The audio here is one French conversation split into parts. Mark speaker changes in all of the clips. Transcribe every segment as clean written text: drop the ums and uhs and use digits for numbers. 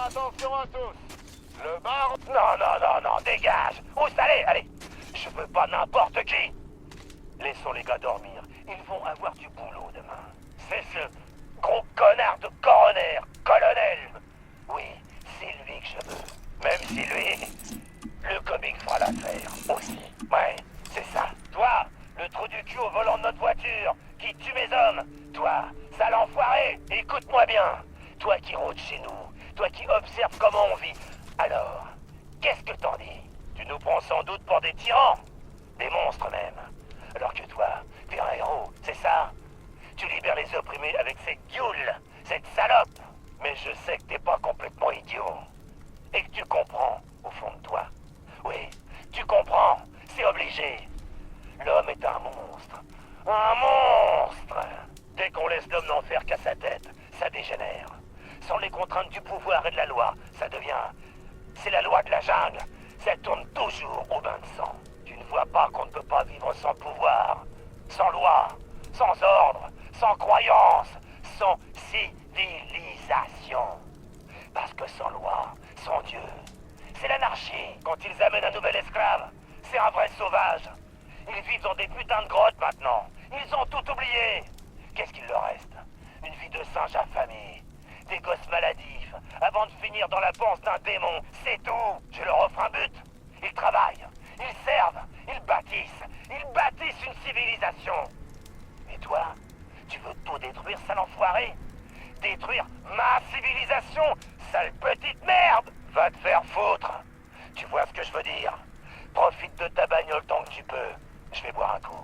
Speaker 1: Attention à tous. Le bar...
Speaker 2: Non, dégage. Où ça allez, allez. Je veux pas n'importe qui. Laissons les gars dormir. Ils vont avoir du boulot demain. C'est ce gros connard de colonel. Oui, c'est lui que je veux. Même si lui, le comique fera l'affaire aussi. Ouais, c'est ça. Toi, le trou du cul au volant de notre voiture, qui tue mes hommes. Toi, sale enfoiré, écoute-moi bien. Toi qui rôdes chez nous, toi qui observes comment on vit. Alors, qu'est-ce que t'en dis? Tu nous prends sans doute pour des tyrans, des monstres même. Alors que toi, t'es un héros, c'est ça? Tu libères les opprimés avec cette gueule, cette salope. Mais je sais que t'es pas complètement idiot. Et que tu comprends, au fond de toi. Oui, tu comprends, c'est obligé. L'homme est un monstre. Un monstre! Dès qu'on laisse l'homme n'en faire qu'à sa tête, ça dégénère. Sans les contraintes du pouvoir et de la loi, ça devient... C'est la loi de la jungle. Ça tourne toujours au bain de sang. Tu ne vois pas qu'on ne peut pas vivre sans pouvoir, sans loi, sans ordre, sans croyance, sans civilisation. Parce que sans loi, sans Dieu, c'est l'anarchie. Quand ils amènent un nouvel esclave, c'est un vrai sauvage. Ils vivent dans des putains de grottes maintenant. Ils ont tout oublié. Qu'est-ce qu'il leur reste? Une vie de singe affamé, des gosses maladifs, avant de finir dans la panse d'un démon. C'est tout. Je leur offre un but. Ils travaillent, ils servent, ils bâtissent une civilisation. Et toi, tu veux tout détruire, sale enfoiré? Détruire ma civilisation, sale petite merde! Va te faire foutre. Tu vois ce que je veux dire? Profite de ta bagnole tant que tu peux. Je vais boire un coup.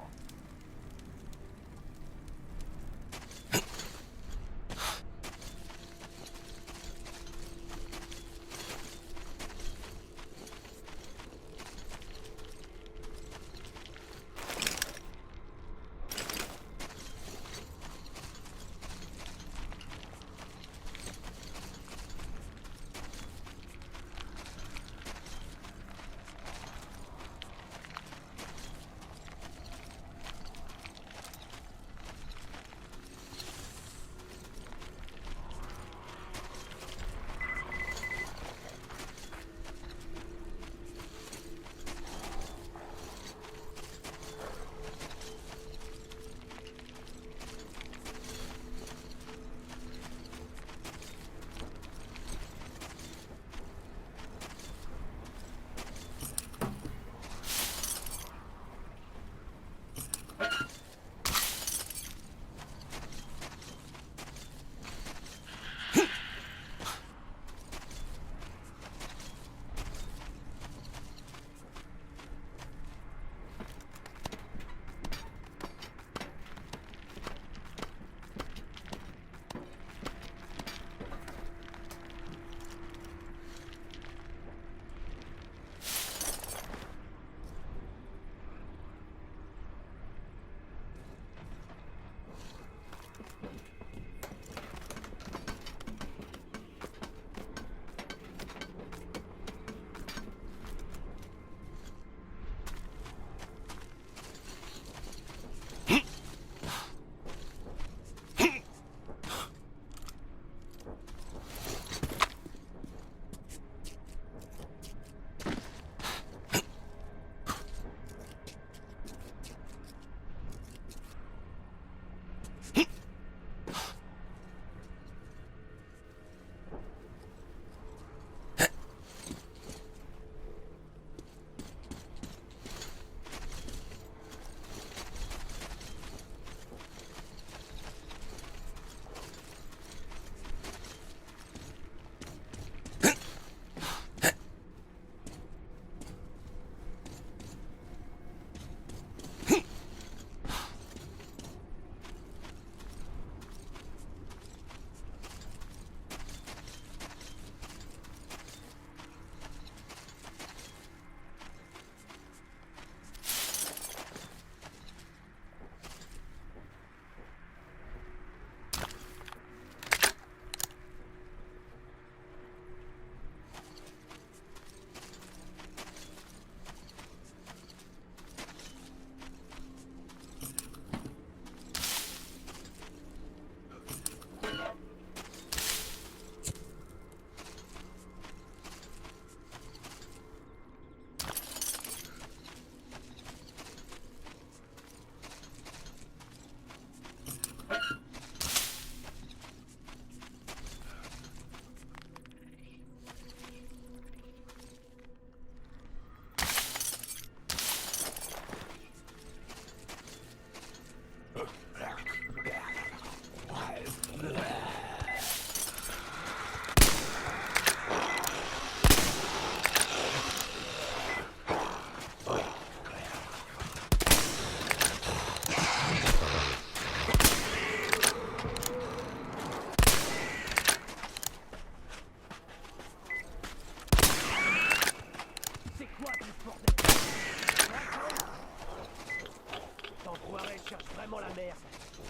Speaker 2: vraiment la merde.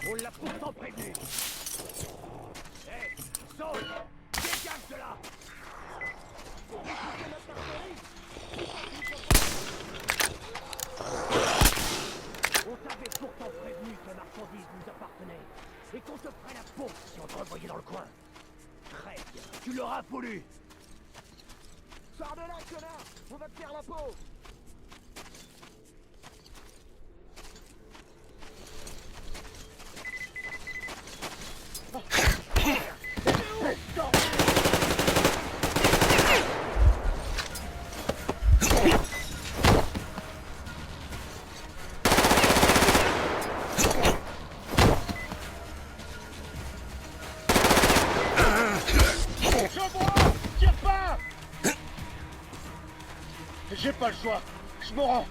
Speaker 2: On l'a pourtant prévenu. Hé, saute! Dégage de là! On t'avait pourtant prévenu que la marchandise nous appartenait et qu'on te ferait la peau si on te revoyait dans le coin. Très bien, tu l'auras voulu.
Speaker 3: Sors de là, connard! On va te faire la peau!
Speaker 1: Tire pas! J'ai pas le choix. Je me rends.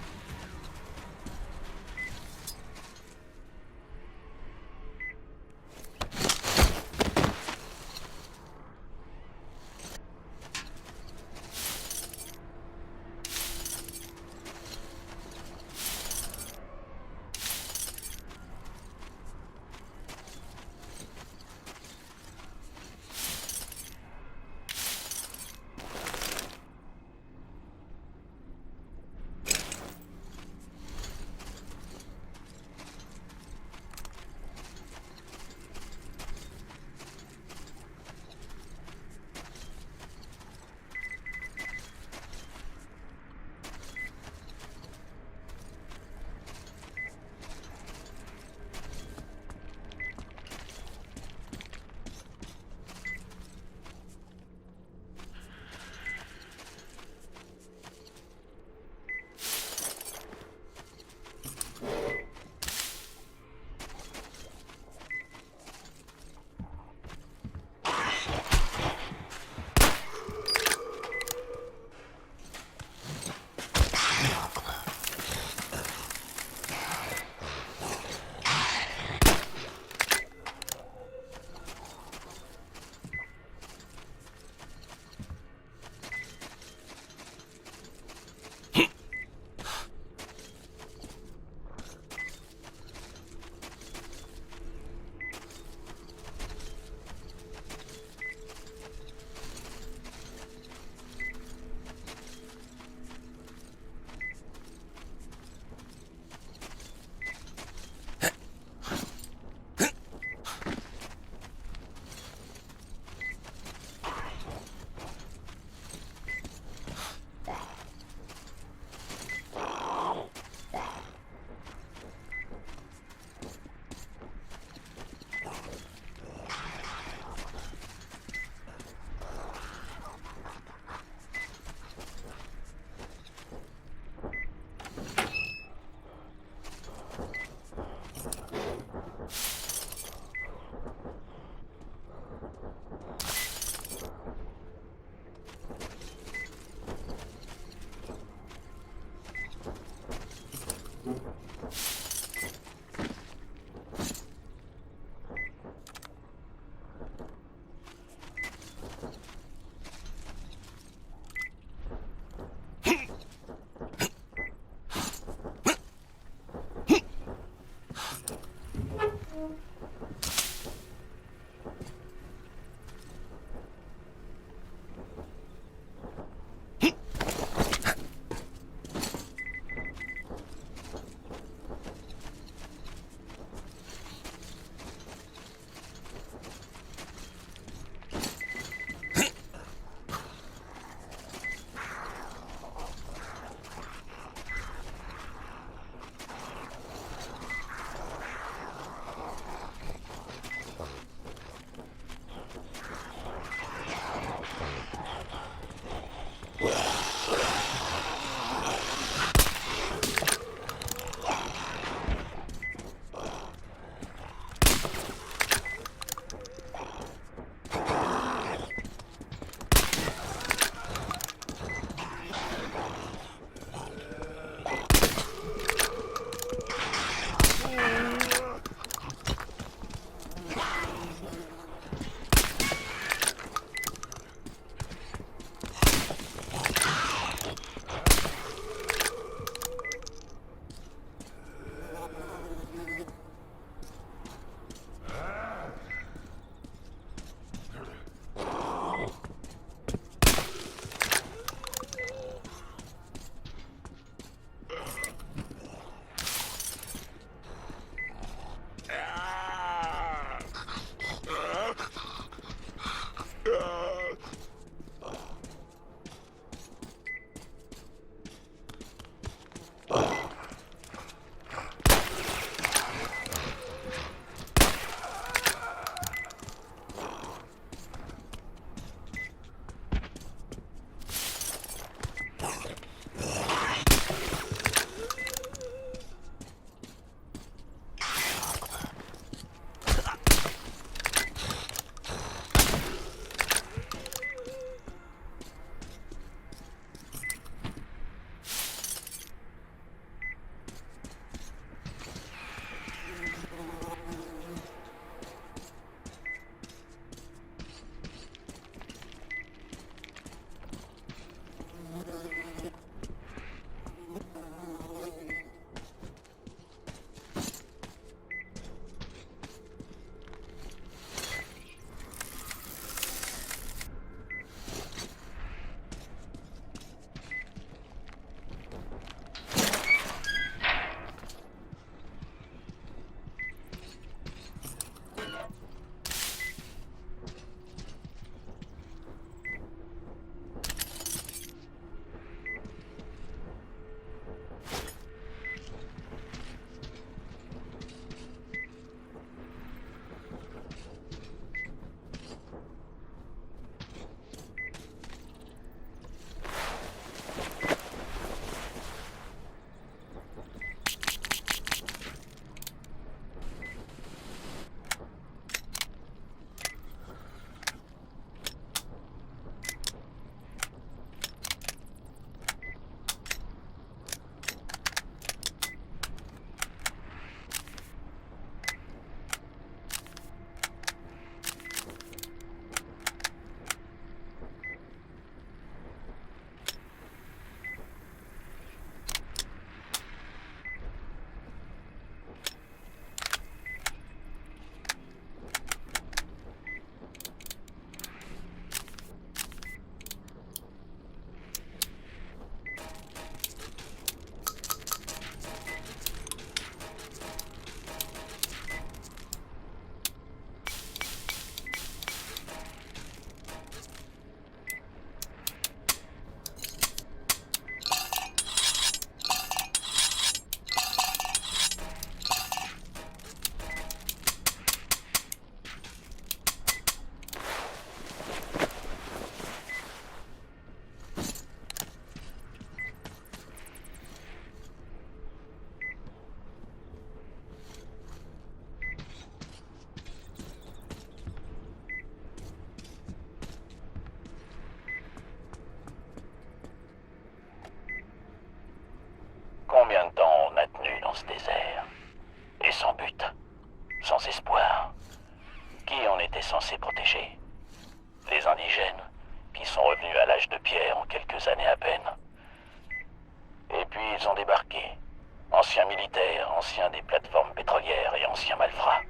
Speaker 2: les plateformes pétrolières et anciens malfrats.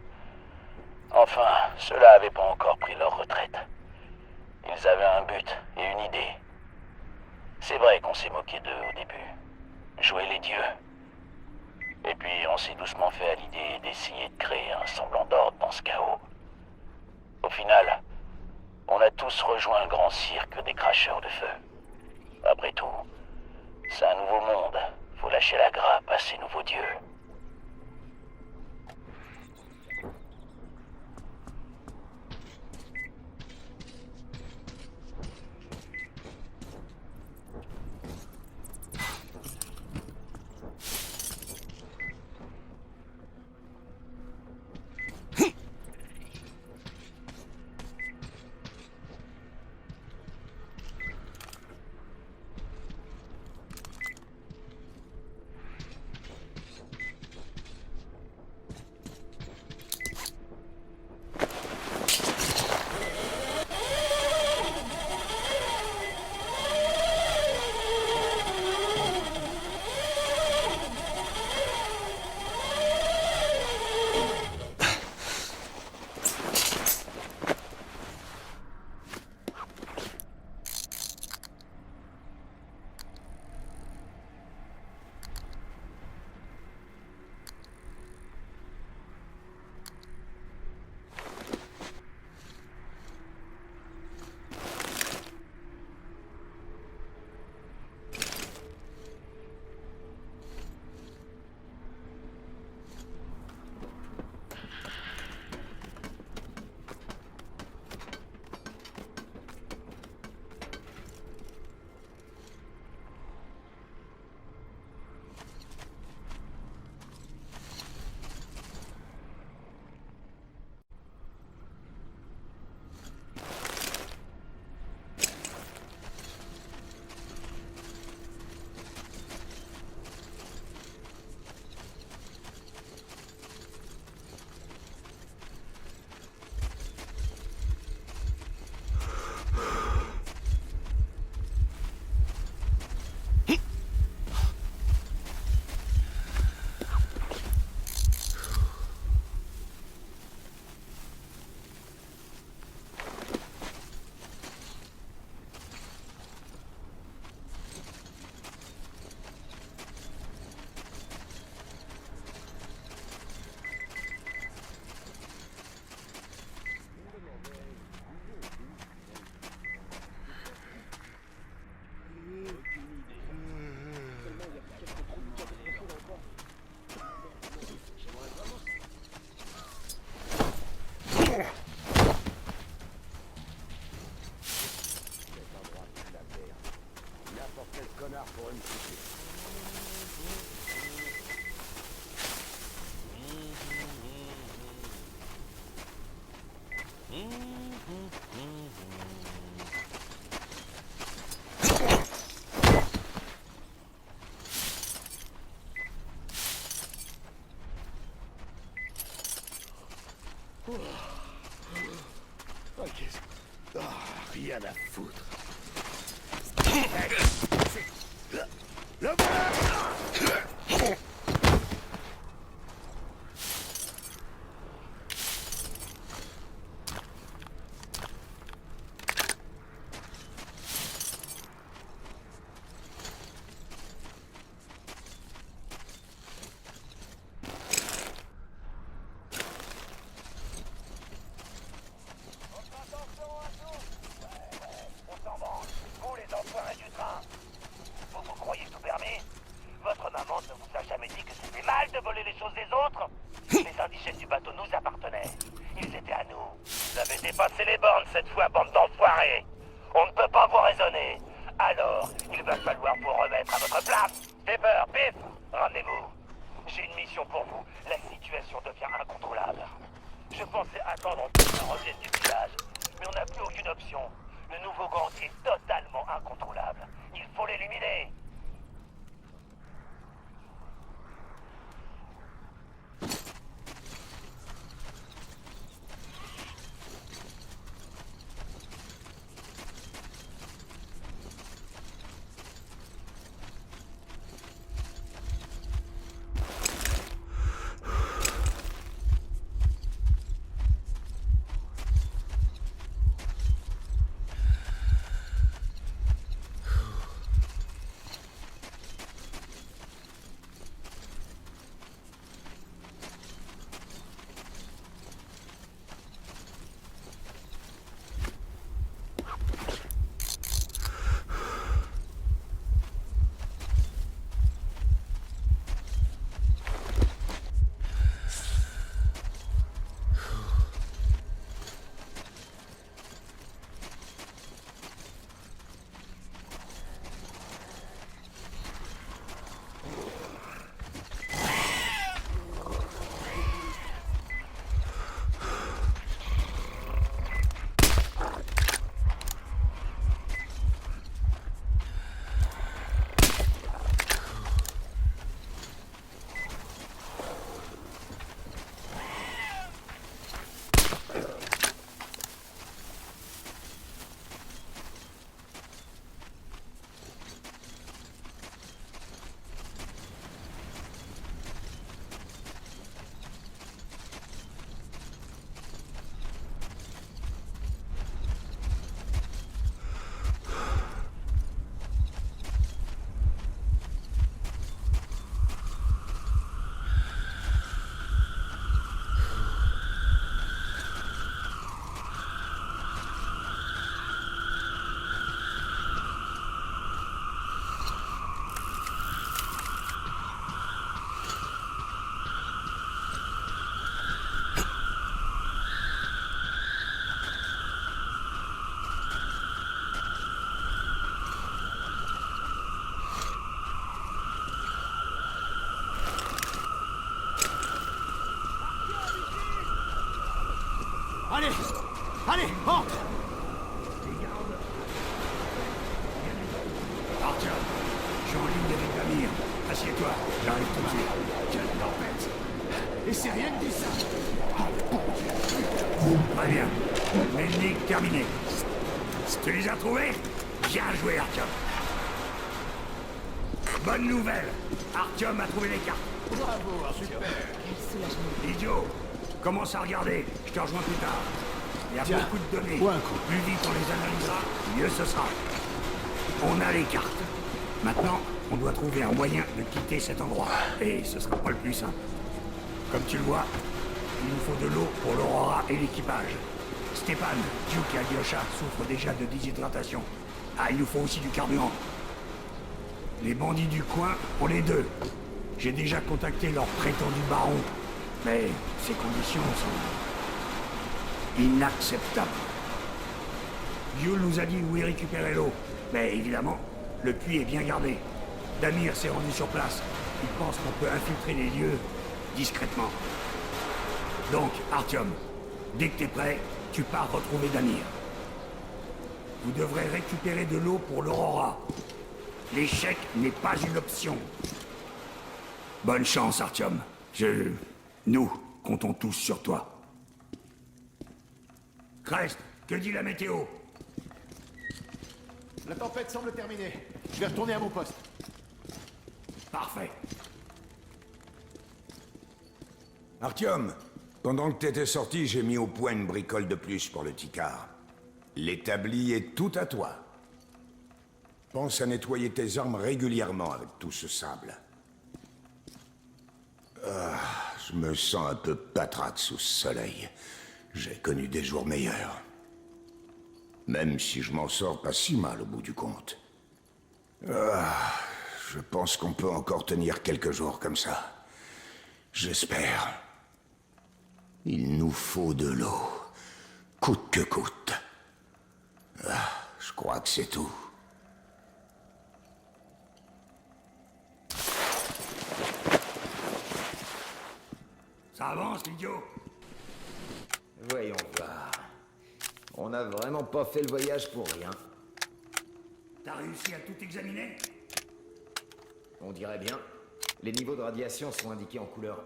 Speaker 2: Enfin, ceux-là avaient pas encore pris leur retraite. Ils avaient un but et une idée. C'est vrai qu'on s'est moqué d'eux au début. Jouer les dieux. Et puis on s'est doucement fait à l'idée d'essayer de créer un semblant d'ordre dans ce chaos. Au final, on a tous rejoint le grand cirque des cracheurs de feu. Après tout, c'est un nouveau monde. Faut lâcher la grappe à ces nouveaux dieux.
Speaker 1: Ok. Rien à foutre. Le voilà.
Speaker 2: Dépassez les bornes cette fois, bande d'enfoirés. On ne peut pas vous raisonner. Alors, il va falloir vous remettre à votre place. Pepper, Pif, rendez-vous. J'ai une mission pour vous. La situation devient incontrôlable. Je pensais attendre que ça revienne du village, mais on n'a plus aucune option. Le nouveau gang est totalement incontrôlable. Il faut l'éliminer.
Speaker 1: Allez! Allez, entre! Arthur, je suis en ligne avec Damir. Assieds-toi, j'arrive tout de suite. Quelle tempête! Et c'est rien que dit ça! Très bien. Melnik terminé. Tu les as trouvés? Bien joué, Artyom. Bonne nouvelle. Artyom a trouvé les cartes.
Speaker 3: Bravo, Arthur.
Speaker 1: Idiot, commence à regarder. Je te rejoins plus tard. Il y a
Speaker 3: Tiens,
Speaker 1: beaucoup de données.
Speaker 3: bois un coup.
Speaker 1: Plus vite on les analysera, mieux ce sera. On a les cartes. Maintenant, on doit trouver un moyen de quitter cet endroit. Et ce sera pas le plus simple. Comme tu le vois, il nous faut de l'eau pour l'Aurora et l'équipage. Stepan, Duke et Alyosha souffrent déjà de déshydratation. Ah, il nous faut aussi du carburant. Les bandits du coin ont les deux. J'ai déjà contacté leur prétendu baron. Mais ces conditions sont inacceptables. Yul nous a dit où y récupérer l'eau. Mais évidemment, le puits est bien gardé. Damir s'est rendu sur place. Il pense qu'on peut infiltrer les lieux discrètement. Donc, Artyom, dès que t'es prêt, tu pars retrouver Damir. Vous devrez récupérer de l'eau pour l'Aurora. L'échec n'est pas une option. Bonne chance, Artyom. Nous comptons tous sur toi. Crest, que dit la météo?
Speaker 3: La tempête semble terminée. Je vais retourner à mon poste.
Speaker 1: Parfait.
Speaker 4: Artyom, pendant que t'étais sorti, j'ai mis au point une bricole de plus pour le Tikar. L'établi est tout à toi. Pense à nettoyer tes armes régulièrement avec tout ce sable. Je me sens un peu patraque sous ce soleil. J'ai connu des jours meilleurs. Même si je m'en sors pas si mal au bout du compte. Je pense qu'on peut encore tenir quelques jours comme ça. J'espère. Il nous faut de l'eau. Coûte que coûte. Je crois que c'est tout.
Speaker 1: Ça avance, l'idiot.
Speaker 5: Voyons voir. On n'a vraiment pas fait le voyage pour rien.
Speaker 1: T'as réussi à tout examiner?
Speaker 5: On dirait bien. Les niveaux de radiation sont indiqués en couleur.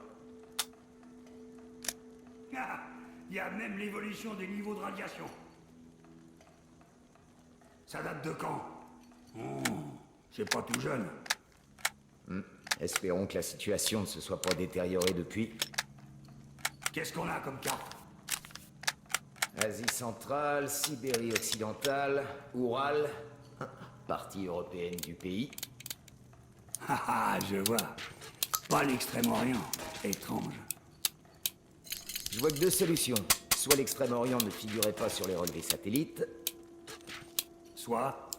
Speaker 1: Ah, il y a même l'évolution des niveaux de radiation. Ça date de quand? C'est pas tout jeune.
Speaker 5: Espérons que la situation ne se soit pas détériorée depuis.
Speaker 1: Qu'est-ce qu'on a comme carte?
Speaker 5: Asie centrale, Sibérie occidentale, Oural, partie européenne du pays.
Speaker 1: Ah, je vois. Pas l'Extrême-Orient. Étrange.
Speaker 5: Je vois que deux solutions. Soit l'Extrême-Orient ne figurait pas sur les relevés satellites, soit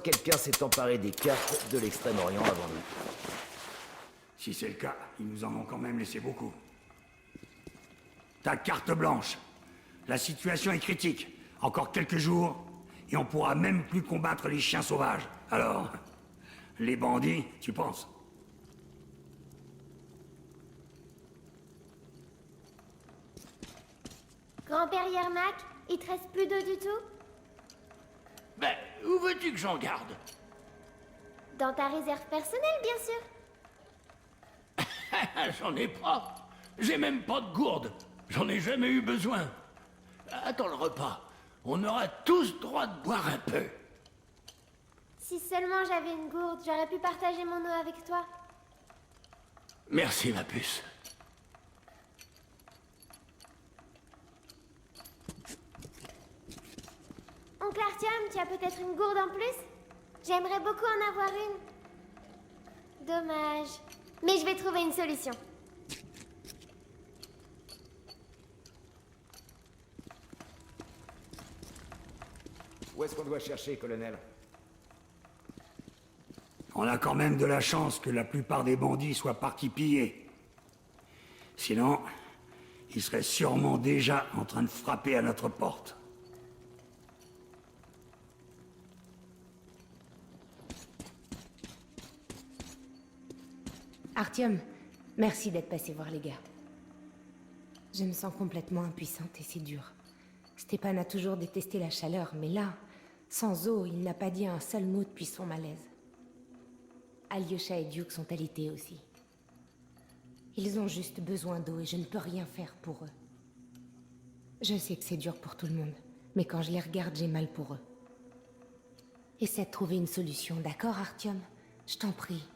Speaker 5: quelqu'un s'est emparé des cartes de l'Extrême-Orient avant nous.
Speaker 1: Si c'est le cas, ils nous en ont quand même laissé beaucoup. Ta carte blanche. La situation est critique. Encore quelques jours, et on pourra même plus combattre les chiens sauvages. Alors, les bandits, tu penses?
Speaker 6: Grand-père Yermak, il te reste plus d'eau du tout?
Speaker 7: Ben, où veux-tu que j'en garde?
Speaker 6: Dans ta réserve personnelle, bien sûr.
Speaker 7: J'en ai pas. J'ai même pas de gourde. J'en ai jamais eu besoin. Attends le repas. On aura tous droit de boire un peu.
Speaker 6: Si seulement j'avais une gourde, j'aurais pu partager mon eau avec toi.
Speaker 7: Merci, ma puce.
Speaker 6: Oncle Artyom, tu as peut-être une gourde en plus? J'aimerais beaucoup en avoir une. Dommage. Mais je vais trouver une solution.
Speaker 5: Où est-ce qu'on doit chercher, colonel?
Speaker 1: On a quand même de la chance que la plupart des bandits soient partis piller. Sinon, ils seraient sûrement déjà en train de frapper à notre porte.
Speaker 8: Artyom, merci d'être passé voir les gars. Je me sens complètement impuissante et c'est dur. Stepan a toujours détesté la chaleur, mais là, sans eau, il n'a pas dit un seul mot depuis son malaise. Alyosha et Duke sont alités aussi. Ils ont juste besoin d'eau et je ne peux rien faire pour eux. Je sais que c'est dur pour tout le monde, mais quand je les regarde, j'ai mal pour eux. Essaie de trouver une solution, d'accord, Artyom? Je t'en prie.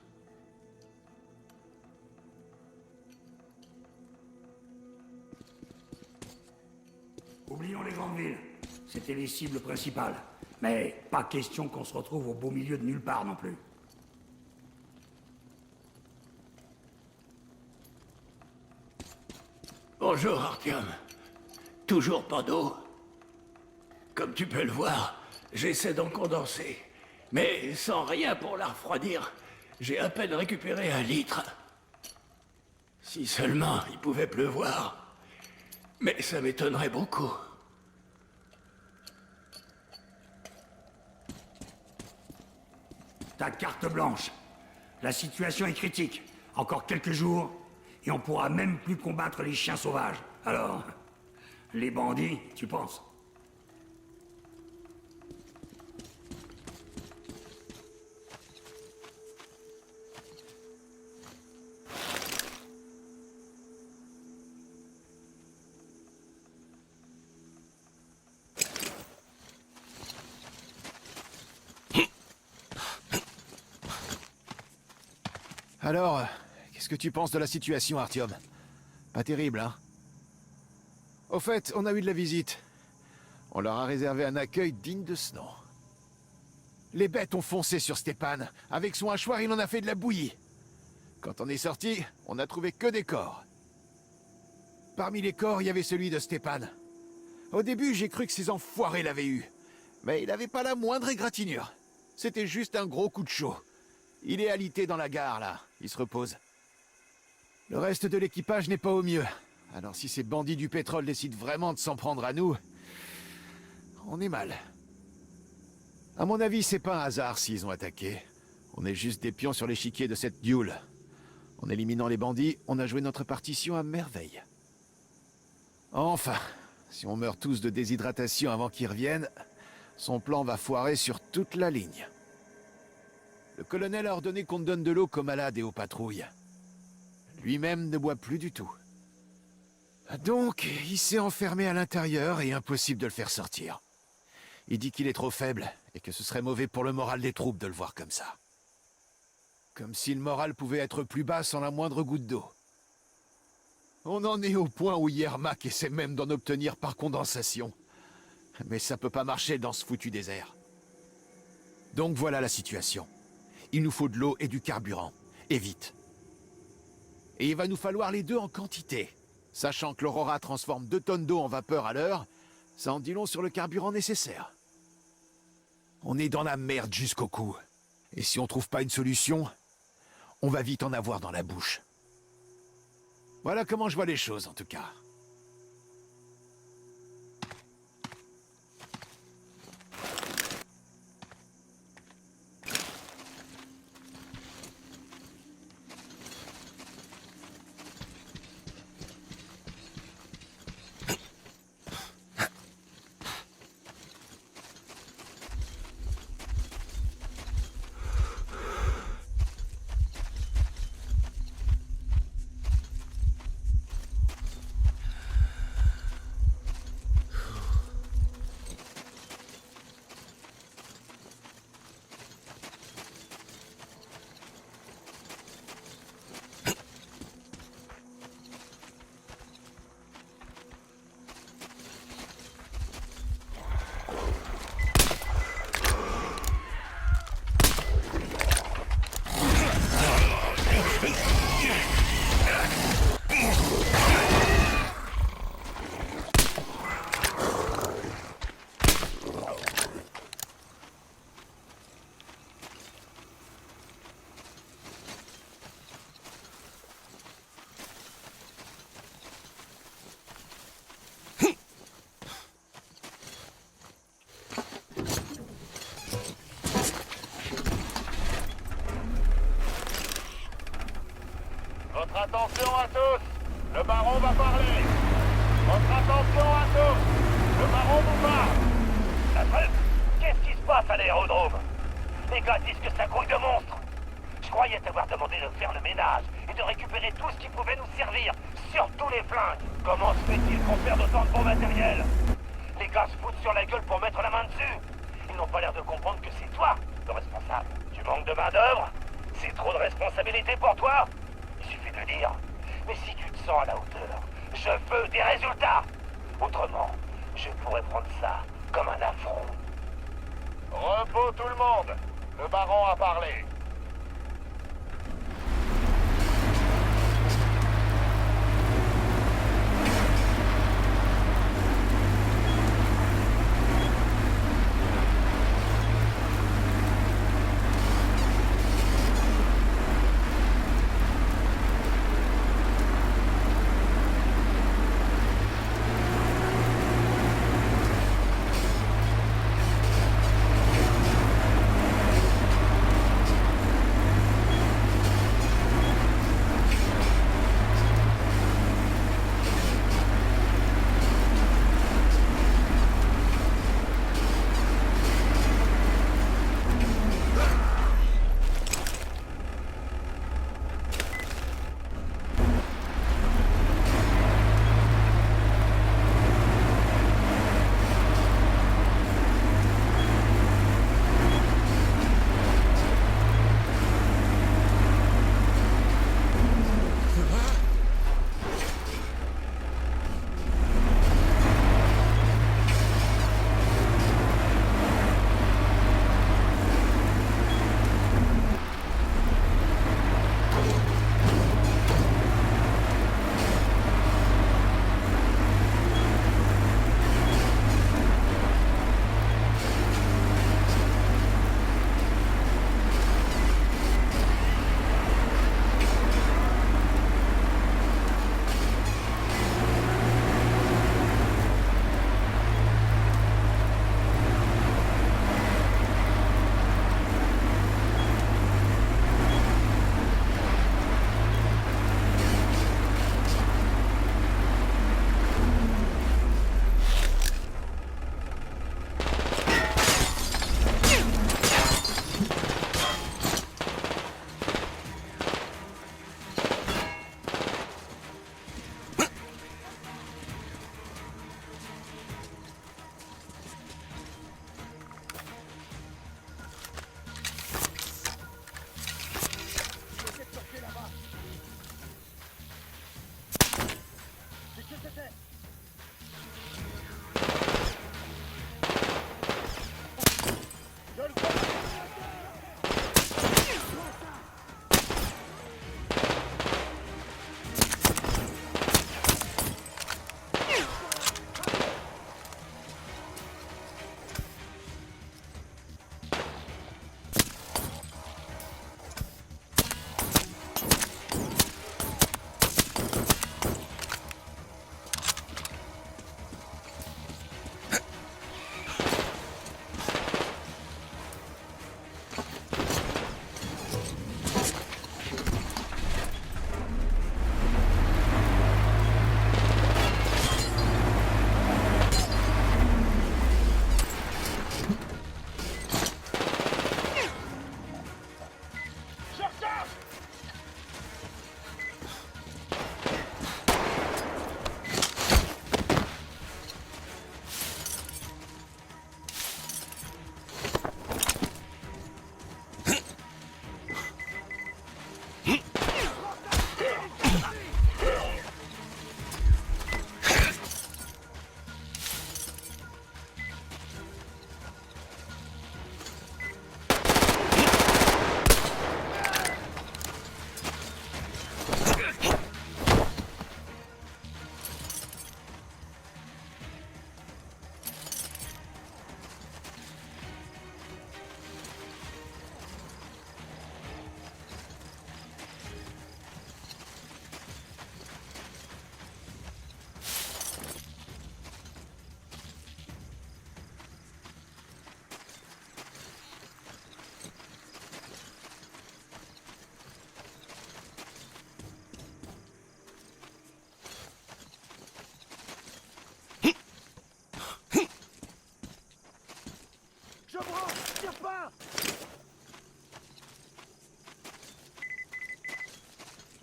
Speaker 1: Oublions les grandes villes. C'était les cibles principales. Mais pas question qu'on se retrouve au beau milieu de nulle part non plus.
Speaker 7: Bonjour, Artyom. Toujours pas d'eau? Comme tu peux le voir, j'essaie d'en condenser. Mais sans rien pour la refroidir, j'ai à peine récupéré 1 litre. Si seulement il pouvait pleuvoir. Mais ça m'étonnerait beaucoup.
Speaker 1: Ta carte blanche. La situation est critique. Encore quelques jours, et on pourra même plus combattre les chiens sauvages. Alors, les bandits, tu penses?
Speaker 9: Alors, qu'est-ce que tu penses de la situation, Artyom? Pas terrible, hein? Au fait, on a eu de la visite. On leur a réservé un accueil digne de ce nom. Les bêtes ont foncé sur Stepan. Avec son hachoir, il en a fait de la bouillie. Quand on est sorti, on n'a trouvé que des corps. Parmi les corps, il y avait celui de Stepan. Au début, j'ai cru que ces enfoirés l'avaient eu. Mais il n'avait pas la moindre égratignure. C'était juste un gros coup de chaud. Il est alité dans la gare, là. Il se repose. Le reste de l'équipage n'est pas au mieux. Alors si ces bandits du pétrole décident vraiment de s'en prendre à nous, on est mal. À mon avis, c'est pas un hasard s'ils ont attaqué. On est juste des pions sur l'échiquier de cette duel. En éliminant les bandits, on a joué notre partition à merveille. Enfin, si on meurt tous de déshydratation avant qu'ils reviennent, son plan va foirer sur toute la ligne. Le colonel a ordonné qu'on donne de l'eau qu'aux malades et aux patrouilles. Lui-même ne boit plus du tout. Donc, il s'est enfermé à l'intérieur et impossible de le faire sortir. Il dit qu'il est trop faible et que ce serait mauvais pour le moral des troupes de le voir comme ça. Comme si le moral pouvait être plus bas sans la moindre goutte d'eau. On en est au point où Yermak essaie même d'en obtenir par condensation. Mais ça peut pas marcher dans ce foutu désert. Donc voilà la situation. Il nous faut de l'eau et du carburant. Et vite. Et il va nous falloir les deux en quantité. Sachant que l'Aurora transforme 2 tonnes d'eau en vapeur à l'heure, ça en dit long sur le carburant nécessaire. On est dans la merde jusqu'au cou. Et si on trouve pas une solution, on va vite en avoir dans la bouche. Voilà comment je vois les choses, en tout cas.
Speaker 2: Votre attention à tous, le baron va parler. Votre attention à tous. Le baron vous parle. La preuve, qu'est-ce qui se passe à l'aérodrome? Les gars disent que ça grouille de monstres. Je croyais t'avoir demandé de faire le ménage et de récupérer tout ce qui pouvait nous servir, surtout les flingues. Comment se fait-il qu'on perde autant de bon matériel? Les gars se foutent sur la gueule pour mettre la main dessus. Ils n'ont pas l'air de comprendre que c'est toi, le responsable. Tu manques de main-d'œuvre? C'est trop de responsabilité pour toi? Il suffit de le dire. Mais si tu te sens à la hauteur, je veux des résultats. Autrement, je pourrais prendre ça comme un affront. Repos tout le monde. Le baron a parlé.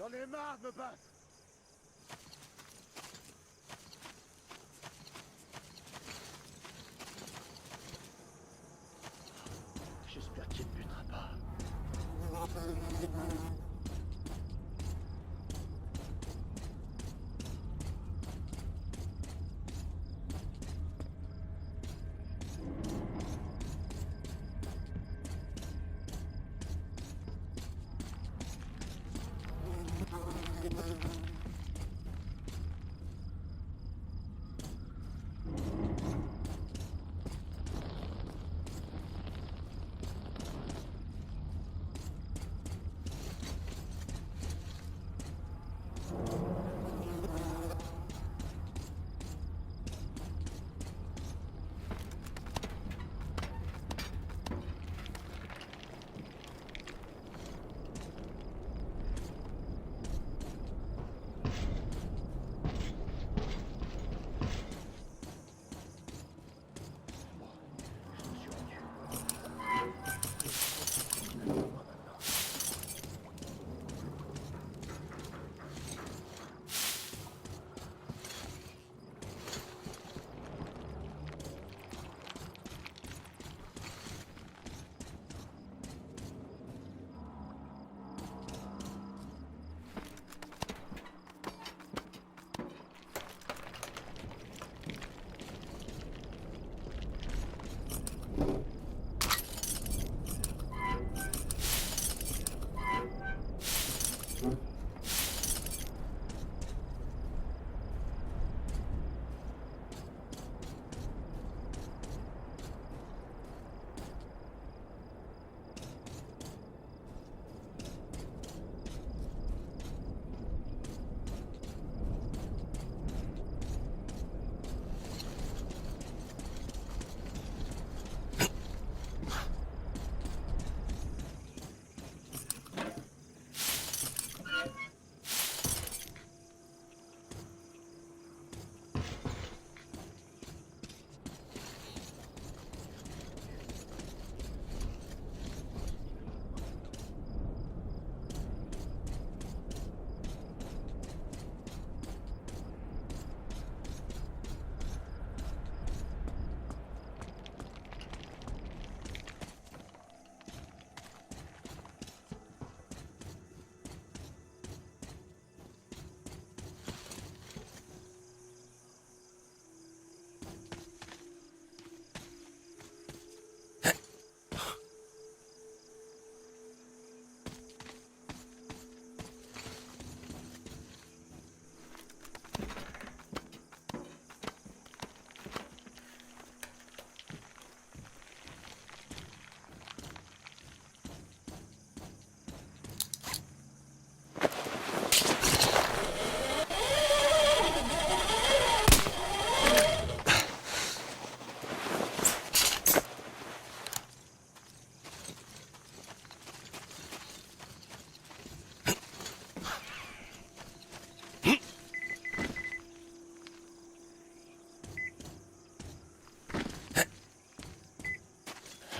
Speaker 3: J'en ai marre de me battre.
Speaker 7: J'espère qu'il ne butera pas.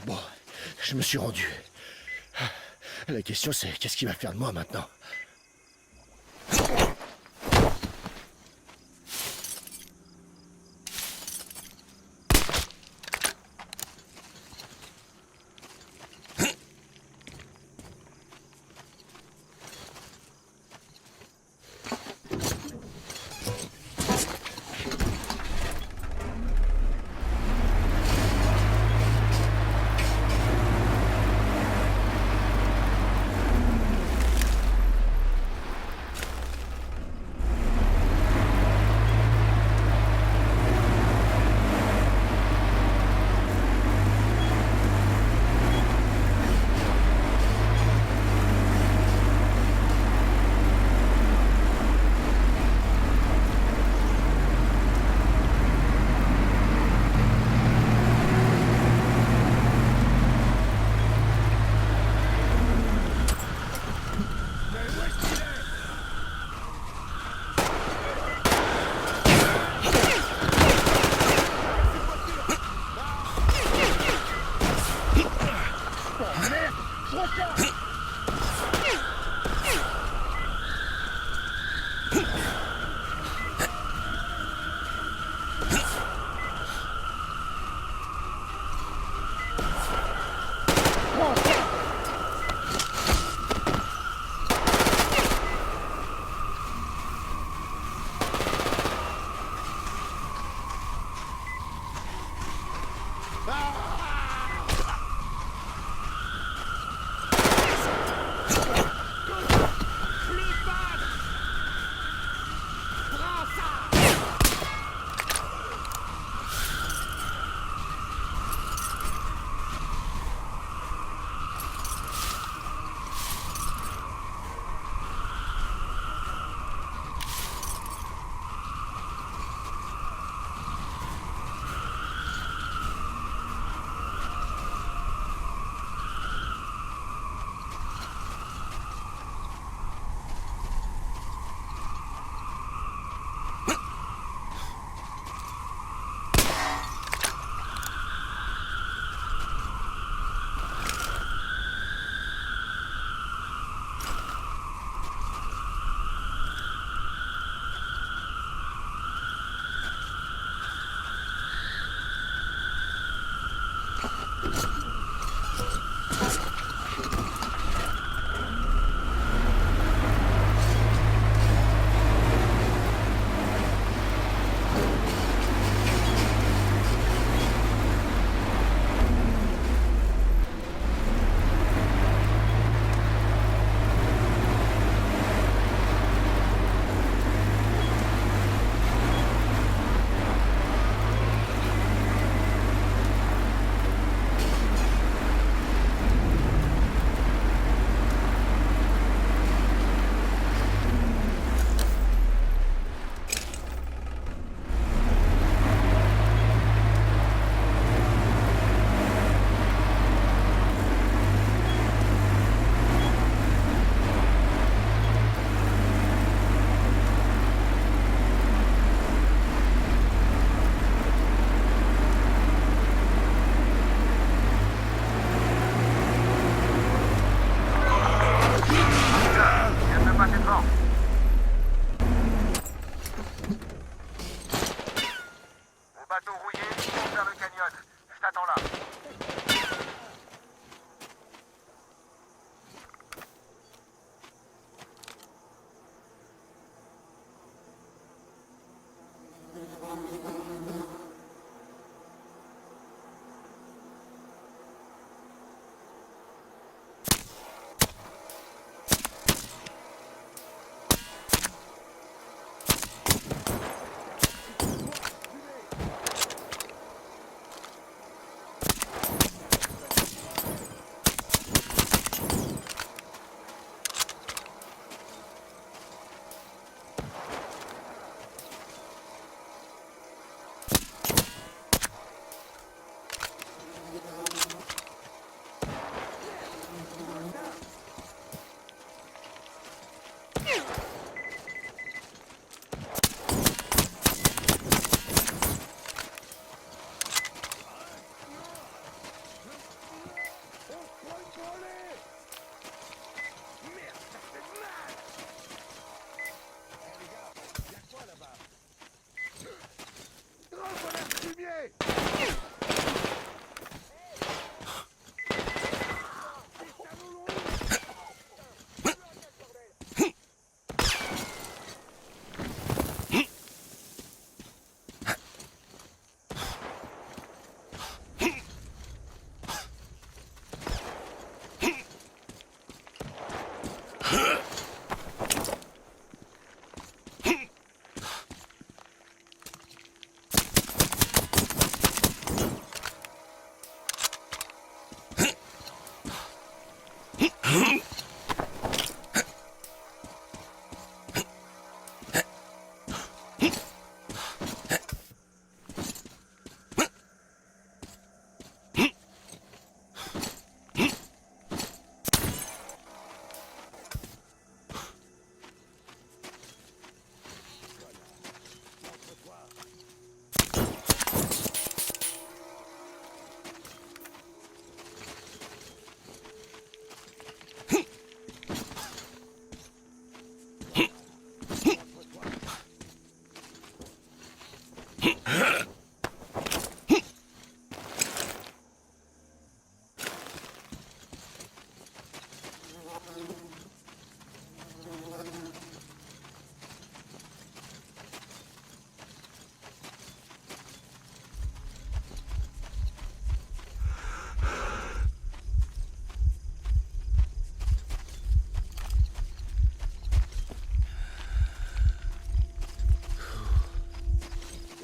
Speaker 7: Bon, je me suis rendu. La question c'est, qu'est-ce qu'il va faire de moi maintenant?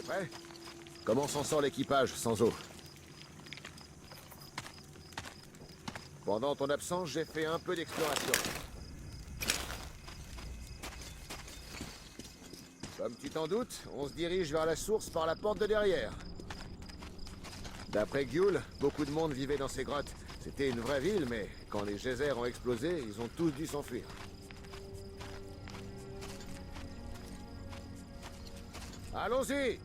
Speaker 9: Prêt? Comment s'en sort l'équipage sans eau? Pendant ton absence, j'ai fait un peu d'exploration. Comme tu t'en doutes, on se dirige vers la source par la porte de derrière. D'après Gyul, beaucoup de monde vivait dans ces grottes. C'était une vraie ville, mais quand les geysers ont explosé, ils ont tous dû s'enfuir. Allons-y!